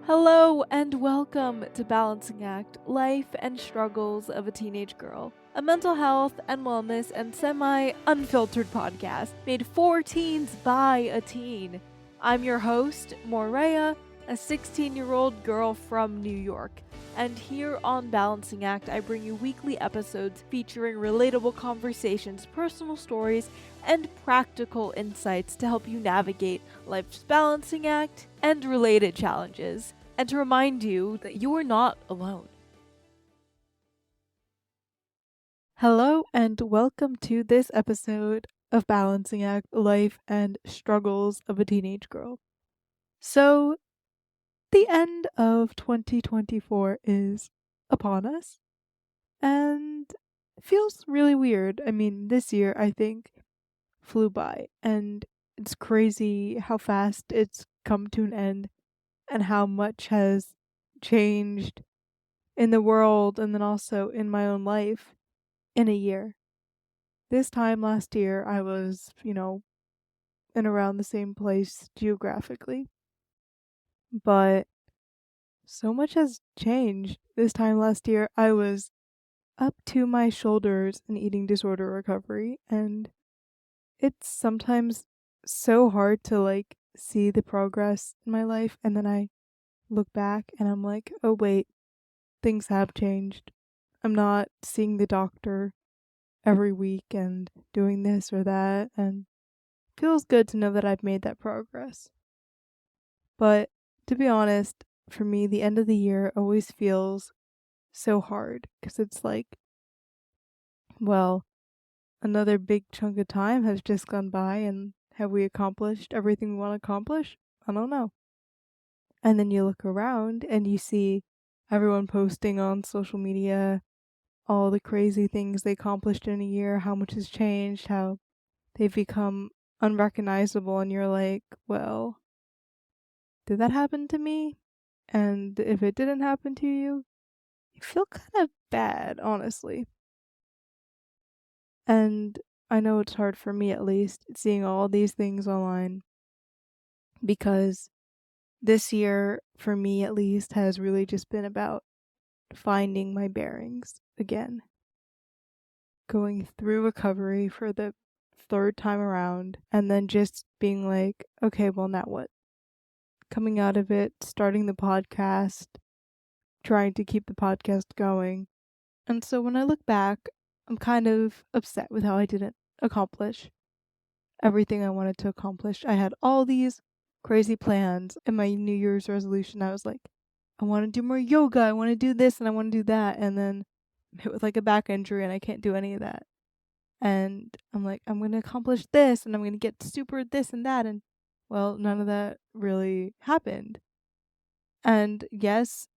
Hello and welcome to Balancing Act Life and Struggles of a Teenage Girl, a mental health and wellness and semi unfiltered podcast made for teens by a teen. I'm your host, Morea, a 16-year-old girl from New York. And here on Balancing Act, I bring you weekly episodes featuring relatable conversations, personal stories, and practical insights to help you navigate life's balancing act and related challenges, and to remind you that you are not alone. Hello, and welcome to this episode of Balancing Act Life and Struggles of a Teenage Girl. So, the end of 2024 is upon us, and it feels really weird. I mean, this year, I think, flew by, and it's crazy how fast it's come to an end and how much has changed in the world and then also in my own life in a year. This time last year, I was, in around the same place geographically, but so much has changed. This time last year, I was up to my shoulders in eating disorder recovery, and it's sometimes so hard to see the progress in my life, and then I look back and I'm like, oh wait, things have changed. I'm not seeing the doctor every week and doing this or that, and it feels good to know that I've made that progress. But to be honest, for me, the end of the year always feels so hard because it's like, well, another big chunk of time has just gone by, and have we accomplished everything we want to accomplish? I don't know. And then you look around and you see everyone posting on social media all the crazy things they accomplished in a year, how much has changed, how they've become unrecognizable, and you're like, well, did that happen to me? And if it didn't happen to you, you feel kind of bad, honestly. And I know it's hard for me, at least, seeing all these things online, because this year, for me at least, has really just been about finding my bearings again. Going through recovery for the third time around, and then just being like, okay, well, now what? Coming out of it, starting the podcast, trying to keep the podcast going. And so when I look back, I'm kind of upset with how I didn't accomplish everything I wanted to accomplish. I had all these crazy plans in my New Year's resolution. I was like, I want to do more yoga, I want to do this, and I want to do that. And then I'm hit with a back injury and I can't do any of that. And I'm like, I'm going to accomplish this and I'm going to get super this and that. And well, none of that really happened. And yes,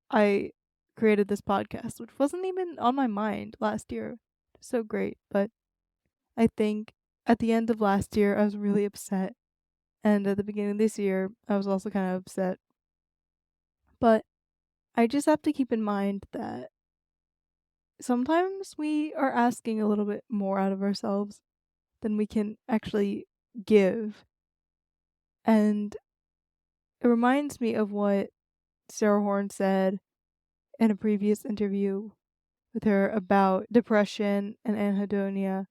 I created this podcast, which wasn't even on my mind last year. So great. But I think at the end of last year, I was really upset. And at the beginning of this year, I was also kind of upset. But I just have to keep in mind that sometimes we are asking a little bit more out of ourselves than we can actually give. And it reminds me of what Sarah Horn said in a previous interview with her about depression and anhedonia,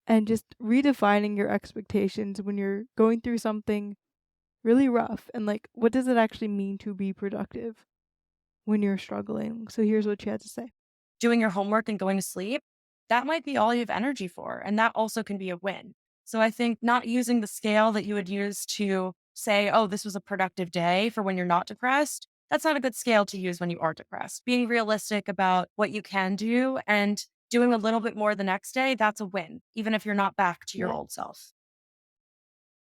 and just redefining your expectations when you're going through something really rough, and what does it actually mean to be productive when you're struggling. So here's what she had to say. Doing your homework and going to sleep, that might be all you have energy for. And that also can be a win. So I think not using the scale that you would use to say, oh, this was a productive day for when you're not depressed, that's not a good scale to use when you are depressed. Being realistic about what you can do and doing a little bit more the next day, that's a win, even if you're not back to your old self.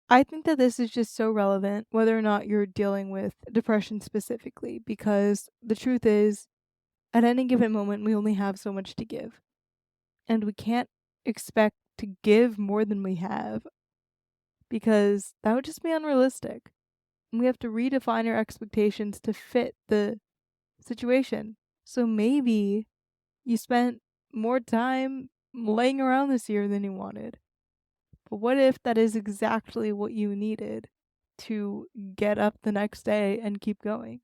I think that this is just so relevant, whether or not you're dealing with depression specifically, because the truth is, at any given moment, we only have so much to give. And we can't expect to give more than we have, because that would just be unrealistic. And we have to redefine our expectations to fit the situation. So maybe you spent more time laying around this year than you wanted. But what if that is exactly what you needed to get up the next day and keep going?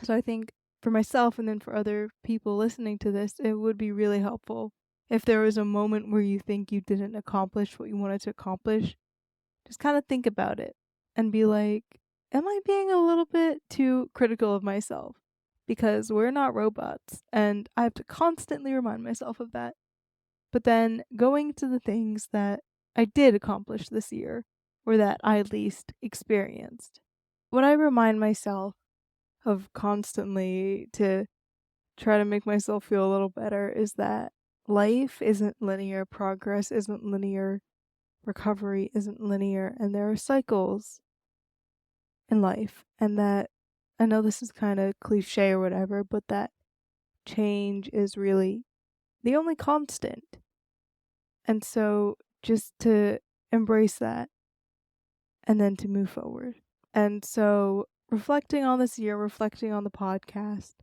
So I think for myself and then for other people listening to this, it would be really helpful if there was a moment where you think you didn't accomplish what you wanted to accomplish, just kind of think about it and be like, am I being a little bit too critical of myself? Because we're not robots, and I have to constantly remind myself of that. But then going to the things that I did accomplish this year, or that I at least experienced, what I remind myself of constantly to try to make myself feel a little better is that life isn't linear, progress isn't linear, recovery isn't linear, and there are cycles in life. And that I know this is kind of cliche or whatever, but that change is really the only constant. And so just to embrace that and then to move forward. And so reflecting on this year, reflecting on the podcast,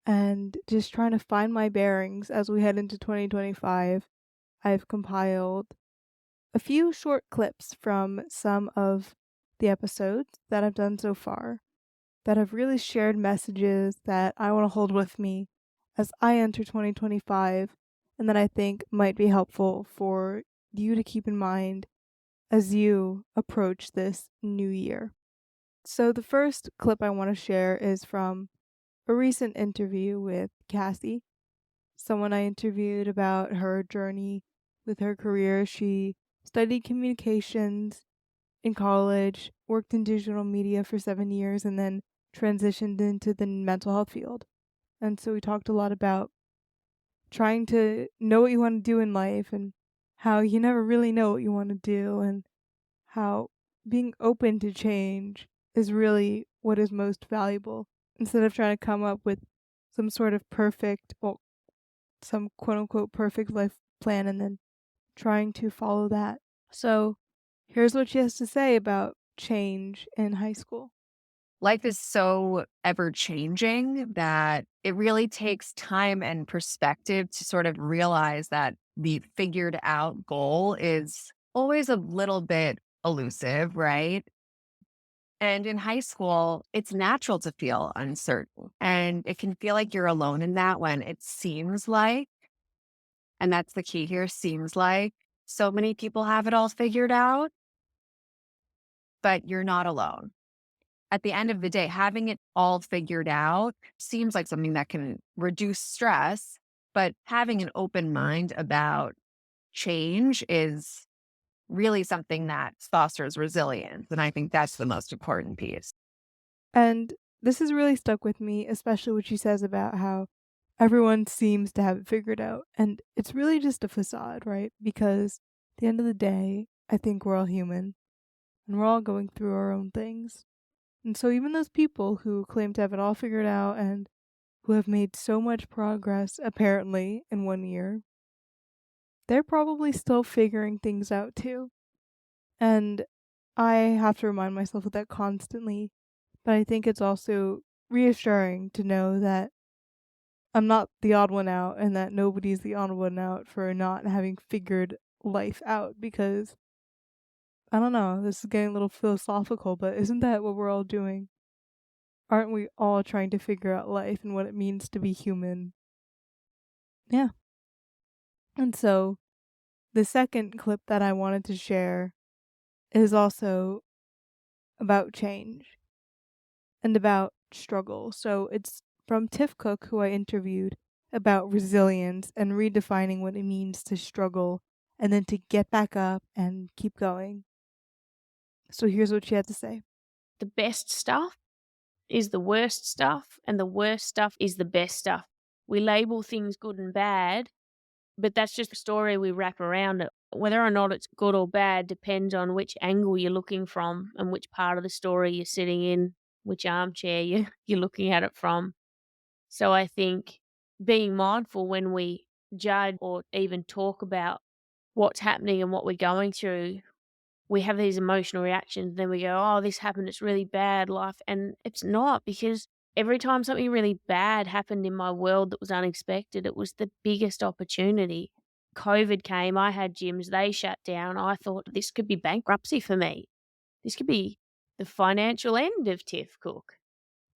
and just trying to find my bearings as we head into 2025, I've compiled a few short clips from some of the episodes that I've done so far that have really shared messages that I want to hold with me as I enter 2025 and that I think might be helpful for you to keep in mind as you approach this new year. So, the first clip I want to share is from a recent interview with Cassie, someone I interviewed about her journey with her career. She studied communications in college, worked in digital media for 7 years, and then transitioned into the mental health field. And so we talked a lot about trying to know what you want to do in life and how you never really know what you want to do, and how being open to change is really what is most valuable instead of trying to come up with some sort of perfect, well, some quote unquote perfect life plan and then trying to follow that. So here's what she has to say about change in high school. Life is so ever changing that it really takes time and perspective to sort of realize that the figured out goal is always a little bit elusive, right? And in high school, it's natural to feel uncertain. And it can feel like you're alone in that when it seems like, and that's the key here, seems like so many people have it all figured out, but you're not alone. At the end of the day, having it all figured out seems like something that can reduce stress, but having an open mind about change is really something that fosters resilience. And I think that's the most important piece. And this has really stuck with me, especially what she says about how everyone seems to have it figured out. And it's really just a facade, right? Because at the end of the day, I think we're all human and we're all going through our own things. And so even those people who claim to have it all figured out and who have made so much progress apparently in 1 year, they're probably still figuring things out too. And I have to remind myself of that constantly. But I think it's also reassuring to know that I'm not the odd one out and that nobody's the odd one out for not having figured life out, because I don't know, this is getting a little philosophical, but isn't that what we're all doing? Aren't we all trying to figure out life and what it means to be human? Yeah. And so the second clip that I wanted to share is also about change and about struggle. So it's from Tiff Cook, who I interviewed about resilience and redefining what it means to struggle and then to get back up and keep going. So here's what she had to say. The best stuff is the worst stuff, and the worst stuff is the best stuff. We label things good and bad, but that's just a story we wrap around it. Whether or not it's good or bad depends on which angle you're looking from and which part of the story you're sitting in, which armchair you're looking at it from. So I think being mindful when we judge or even talk about what's happening and what we're going through, we have these emotional reactions. Then we go, oh, this happened. It's really bad life. And it's not, because every time something really bad happened in my world that was unexpected, it was the biggest opportunity. COVID came, I had gyms, they shut down. I thought this could be bankruptcy for me. This could be the financial end of Tiff Cook.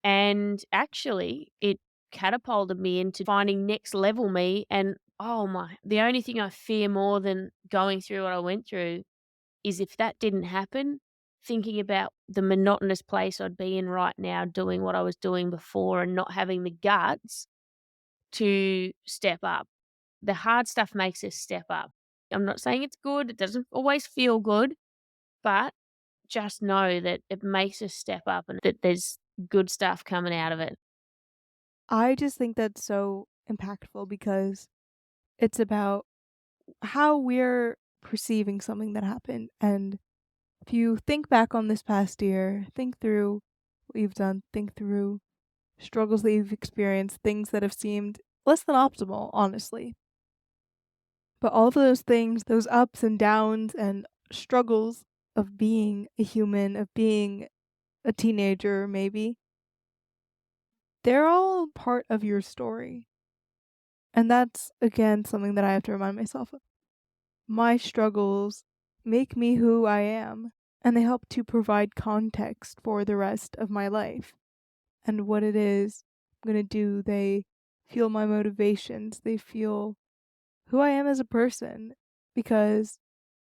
And actually, it catapulted me into finding next level me. And oh my, the only thing I fear more than going through what I went through is if that didn't happen, thinking about the monotonous place I'd be in right now doing what I was doing before and not having the guts to step up. The hard stuff makes us step up. I'm not saying it's good, it doesn't always feel good, but just know that it makes us step up and that there's good stuff coming out of it. I just think that's so impactful because it's about how we're perceiving something that happened. And if you think back on this past year, think through what you've done, think through struggles that you've experienced, things that have seemed less than optimal, honestly. But all of those things, those ups and downs and struggles of being a human, of being a teenager, maybe, they're all part of your story. And that's, again, something that I have to remind myself of. My struggles make me who I am, and they help to provide context for the rest of my life and what it is I'm going to do. They fuel my motivations, they fuel who I am as a person because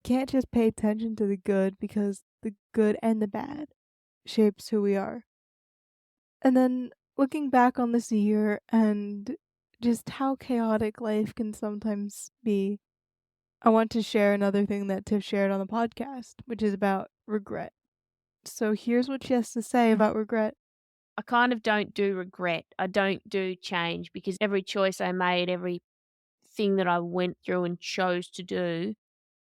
can't just pay attention to the good because the good and the bad shapes who we are. And then looking back on this year and just how chaotic life can sometimes be, I want to share another thing that Tiff shared on the podcast, which is about regret. So here's what she has to say about regret. I kind of don't do regret. I don't do change because every choice I made, every thing that I went through and chose to do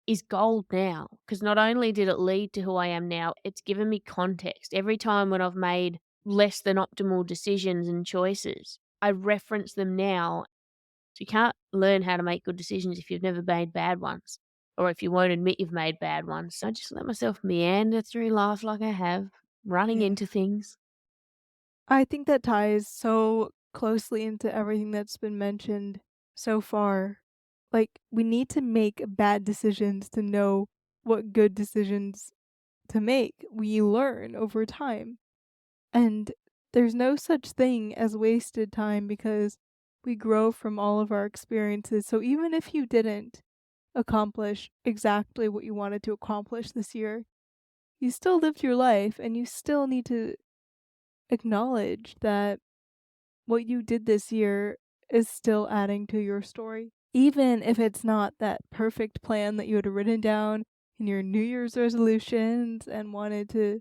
is gold now. Because not only did it lead to who I am now, it's given me context. Every time when I've made less than optimal decisions and choices, I reference them now. So you can't learn how to make good decisions if you've never made bad ones or if you won't admit you've made bad ones. So I just let myself meander through life like I have, running Yeah. into things. I think that ties so closely into everything that's been mentioned so far. Like, we need to make bad decisions to know what good decisions to make. We learn over time. And there's no such thing as wasted time because we grow from all of our experiences. So even if you didn't accomplish exactly what you wanted to accomplish this year, you still lived your life and you still need to acknowledge that what you did this year is still adding to your story. Even if it's not that perfect plan that you had written down in your New Year's resolutions and wanted to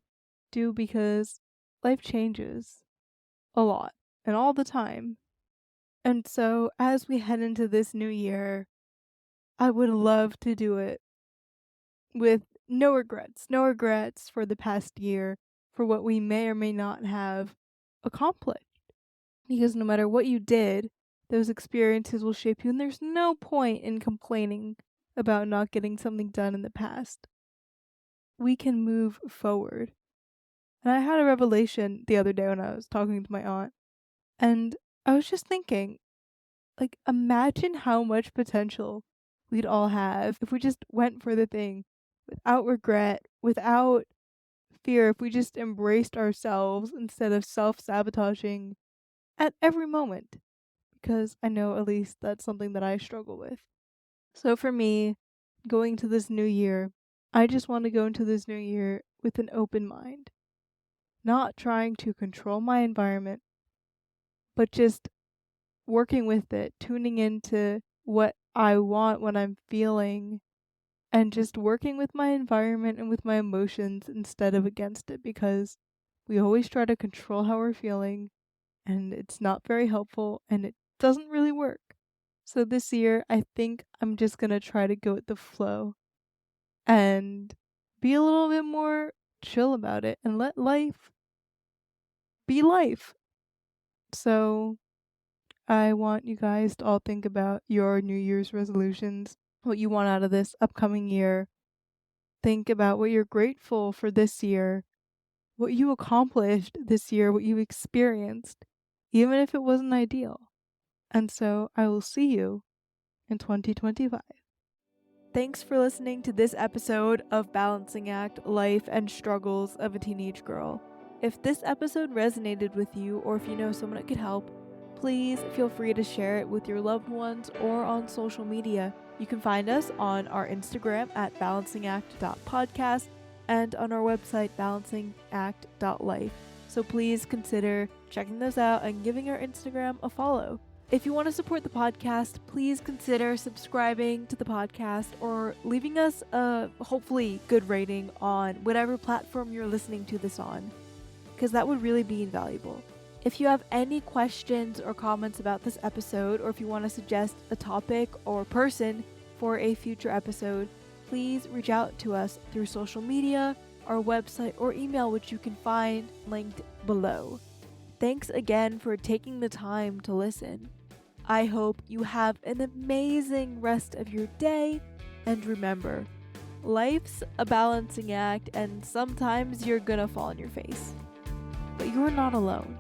do because life changes a lot and all the time. And so as we head into this new year, I would love to do it with no regrets for the past year, for what we may or may not have accomplished. Because no matter what you did, those experiences will shape you, and there's no point in complaining about not getting something done in the past. We can move forward. And I had a revelation the other day when I was talking to my aunt, and I was just thinking, like, imagine how much potential we'd all have if we just went for the thing without regret, without fear, if we just embraced ourselves instead of self sabotaging at every moment. Because I know at least that's something that I struggle with. So for me, going to this new year, I just want to go into this new year with an open mind, not trying to control my environment, but just working with it, tuning into what I want, what I'm feeling, and just working with my environment and with my emotions instead of against it because we always try to control how we're feeling and it's not very helpful and it doesn't really work. So this year, I think I'm just gonna try to go with the flow and be a little bit more chill about it and let life be life. So I want you guys to all think about your New Year's resolutions, what you want out of this upcoming year. Think about what you're grateful for this year, what you accomplished this year, what you experienced, even if it wasn't ideal. And so I will see you in 2025. Thanks for listening to this episode of Balancing Act Life and Struggles of a Teenage Girl. If this episode resonated with you, or if you know someone it could help, please feel free to share it with your loved ones or on social media. You can find us on our Instagram at balancingact.podcast and on our website balancingact.life. So please consider checking those out and giving our Instagram a follow. If you want to support the podcast, please consider subscribing to the podcast or leaving us a hopefully good rating on whatever platform you're listening to this on, because that would really be invaluable. If you have any questions or comments about this episode, or if you want to suggest a topic or person for a future episode, please reach out to us through social media, our website, or email, which you can find linked below. Thanks again for taking the time to listen. I hope you have an amazing rest of your day, and remember, life's a balancing act, and sometimes you're gonna fall on your face. But you're not alone.